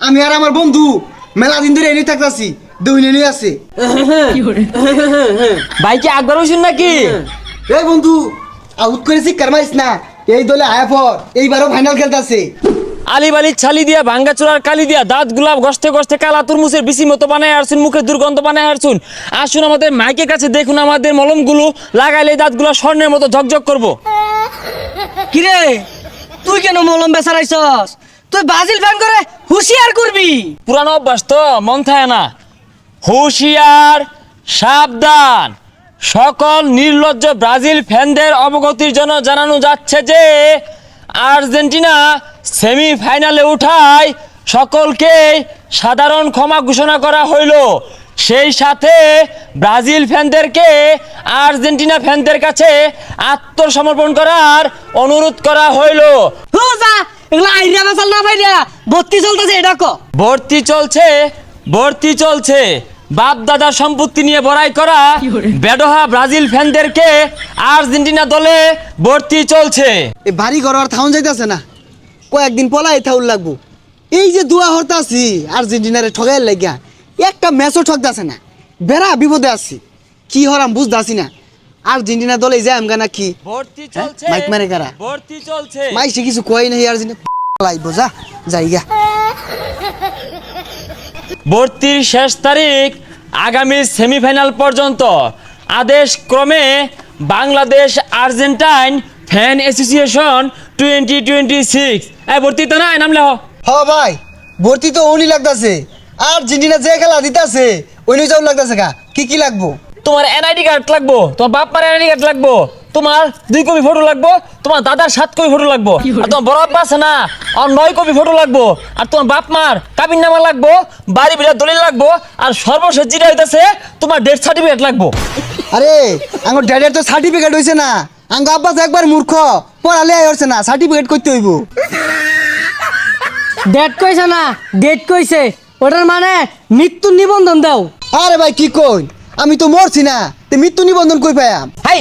আমি আর আমার বন্ধু মেলা দিন ধরে এনে থাকতাছি দইনে নিয়ে আছে। ভাই কি একবার হইছেন নাকি? এই বন্ধু আউট করেছি কারমাইস না, এই দলে আয়া পর এইবারও ফাইনাল খেলতাছে। আলি বালি ছালি দিয়া ভাঙ্গা চোরার কালি দিয়া দাঁত গুলাব গস্তে গস্তে কালা তুরমুসের বিসি মতো বানায় আসুন, মুখে দুর্গন্ধ বানায় আসুন। আসুন আমাদের মাইকের কাছে দেখুন আমাদের মলমগুলো লাগাইলে দাঁতগুলো স্বর্ণের মতো ঝকঝক করবো। কিরে তুই কেন মলম বেচারাইছস? তুই ব্রাজিল ফ্যান করে হুঁশিয়ার করবি। পুরানো অভ্যাস তো মন থাকে না। হুঁশিয়ার সাবধান, সকল নির্লজ্জ ব্রাজিল ফ্যানদের অবগতির জন্য জানানো যাচ্ছে যে আর্জেন্টিনা সেমিফাইনালে উঠায় সকলকে সাধারণ ক্ষমা ঘোষণা করা হইল। সেই সাথে ব্রাজিল ফ্যানদেরকে আর্জেন্টিনা ফ্যানদের কাছে আত্মসমর্পণ করার অনুরোধ করা হইল। যা এগুলা আইরিয়া বেচাল না ভাইরা ভর্তি চলতেছে এটা ক। ভর্তি চলছে বাপ দাদার সম্পত্তি নিয়ে বড়াই করা বেডোহা ব্রাজিল ফ্যানদেরকে আর্জেন্টিনা দলে ভর্তি চলছে। এই বাড়ি ঘর আর থাউন যাইতাছে না, কয়েকদিন পলাই থাউল লাগবো। এই যে দুয়া হরতাছি আর্জেন্টিনারে ঠগাইল লাগিয়া একটা ম্যাচও ঠকতাছে না, বেড়া বিপদে আছি। কি হরাম বুঝতাছি না, আর্জেন্টিনা দলে যাই আমগা না কি ভর্তি চলছে মাইক মারে কারা ভর্তি চলছে। মাইসে কিছু কই নাই আর্জেন্টিনা লাইবো যা যাইগা। ভর্তির শেষ তারিখ আগামী সেমিফাইনাল পর্যন্ত। আদেশ ক্রমে বাংলাদেশ আর্জেন্টাইন ফ্যান অ্যাসোসিয়েশন 2026। ভর্তি তো না নামলে হ ভাই ভর্তি তো উনি লাগতাছে, আর্জেন্টিনা যে খেলা দিতাছে ওই নিয়ে যাও লাগতাছে গা। কি কি লাগবো? তোমার এনআইডি কার্ড লাগবো, তোমার বাপ মার এনআইডি কার্ড লাগবো, তোমার 2 কপি ফটো লাগবো, তোমার দাদার 7 কপি ফটো লাগবো, আর তোমার বড় বাপ আছে না আর 9 কপি ফটো লাগবো, আর তোমার বাপ মার কাবিন নামা লাগবো, বাড়ি বিলার দলিল লাগবো, আর সর্বশেষ যেটা হইতাছে তোমার ডেথ সার্টিফিকেট লাগবো। আরে আঙ্গ ড্যাডের তো সার্টিফিকেট হইছে না, আঙ্গ আব্বা তো একবার মূর্খ, পড়ালে হইছে না, সার্টিফিকেট করতে হইব। ডেট কইছে না ডেট কইছে, ওটার মানে মৃত্যু নিবন্ধন দাও। আরে ভাই কি কই, আমি তো মরছি না, তে মৃত্যু নিবন্ধন কই পাইয়াম? হাই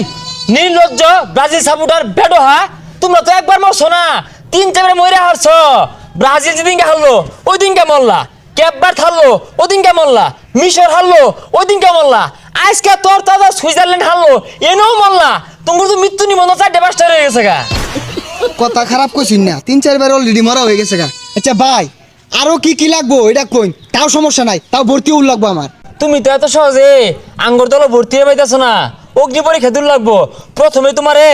নির্লজ্জ ব্রাজিল সাপোর্টার বেডোহা, তোমরা তো একবার মরছো না, 3-4 মরে হারছো। ব্রাজিল যেদিনকে হারলো ওই দিনকে মরলা, ক্যাপবার হারলো ওই দিনকে মরলা, মিশর হারলো ওই দিনকে মরলা, আজকে তোর দাদা সুইজারল্যান্ড হারলো এনেও মরলা। তোমার তো মৃত্যু নিবন্ধন 4-5টা রয়ে গেছে গা। কথা খারাপ কইছিস না, 3-4 বার অলরেডি মরা হয়ে গেছে গা। আচ্ছা ভাই আরো কি কি লাগবো এটা কই, তাও সমস্যা নাই, তাও ভর্তি হল লাগবো আমার। তুমি তো এত সহজে আঙ্গুর দল ভর্তি হয়ে পাইতেছো না, অগ্নি পরীক্ষা দূর লাগবো। প্রথমে তোমারে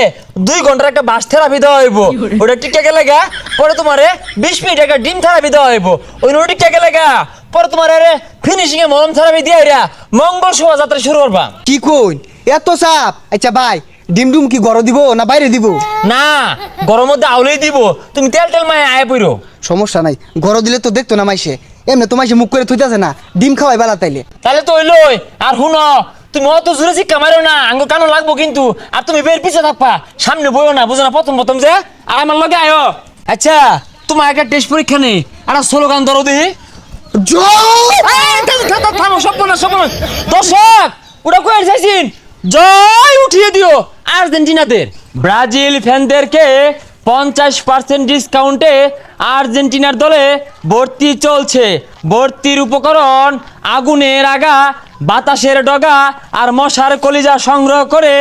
2 ঘন্টার একটা বাস থেরাপি দেওয়া হইব, ওটা টিকা লাগা। পরে তোমারে 20 মিনিট একটা ডিম থেরাপি দেওয়া হইব, ওই টিকা লাগা। পরে তোমার ফিনিশিং এ মলম থেরাপি দিয়ে মঙ্গল শোভাযাত্রা শুরু করবা। কি কই এত চাপ? আচ্ছা ভাই ডিম ডুম কি ঘর দিব না বাইরে দিব? না গরম মধ্যে আউলেই দিব, তুমি তেল তেল মায়ে আয় পইরো। সমস্যা নাই, ঘর দিলে তো দেখতো না মাইসে, এমনি তো মাইসে মুখ করে থইতাছে না, ডিম খাওয়াই বেলা তাইলে। তাহলে তো হইলই। আর শুনো তুমি অত জোরে শিক্ষা মারো না, আঙ্গুর কানো লাগবো কিন্তু। আর তুমি বের পিছিয়ে থাকবা, সামনে বইও না, বুঝো না? প্রথম যে আর আমার লগে আয়ো। আচ্ছা তোমার একটা টেস্ট পরীক্ষা নেই, একটা স্লোগান ধরো দিই। থামো সর্বনাশ। দর্শক ওটা কয়ে চাইছিন জয় উঠিয়ে দিও আর্জেন্টিনাদের। ব্রাজিল ফ্যানদেরকে 50% ডিসকাউন্টে আর্জেন্টিনার দলে ভর্তি চলছে। ভর্তির উপকরণ আগুনের আগা, বাতাসের ডগা আর মশার কলিজা সংগ্রহ করে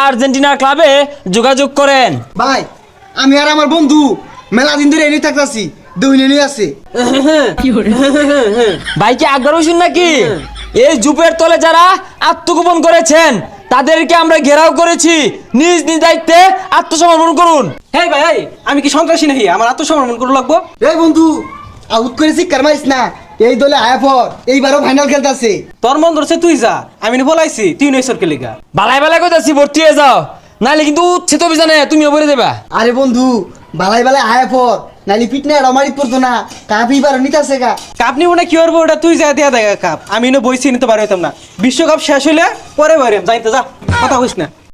আর্জেন্টিনা ক্লাবে যোগাযোগ করেন। ভাই আমি আর আমার বন্ধু মেলা দিন ধরে এনে থাকতাছি দইনে নিয়ে আছে। ভাই কি একবার হইছেন নাকি? এই জুপের তলে যারা আত্মগোপন করেছেন তাদেরকে আমরা ঘেরাও করেছি, নিজ নিজ দায়িত্বে আত্মসমর্পণ করুন। হেই ভাই, আমি কি সন্ত্রাসী নাকি আমার আত্মসমর্পণ করে লাগবো? এই বন্ধু আউট করেছি কারমাইস না, এই দলে আয়া পর এইবারও ফাইনাল খেলতাছে। তোর মন ধরছে তুই যা, আমি বলাইছি তুই নৈসরকে লিগা। বালাই বালাই কইতাছি ভর্তি হয়ে যাও, নাহলে কিন্তু উচ্ছেদ অভিযানে তুমিও বলে দেবা। আরে বন্ধু বালাই বালাই আয়া পর নালি পিটনে রমারি পড়তো না, কাপি বার নিতাছে গা। কাপ নিব না কি করবো, ওটা তুই যা দিয়া দেখা কাপ, আমি বইছি নিতে পারতাম না। বিশ্বকাপ শেষ হইলে পরে বাইরে যাইতে যা, কথা কইস না।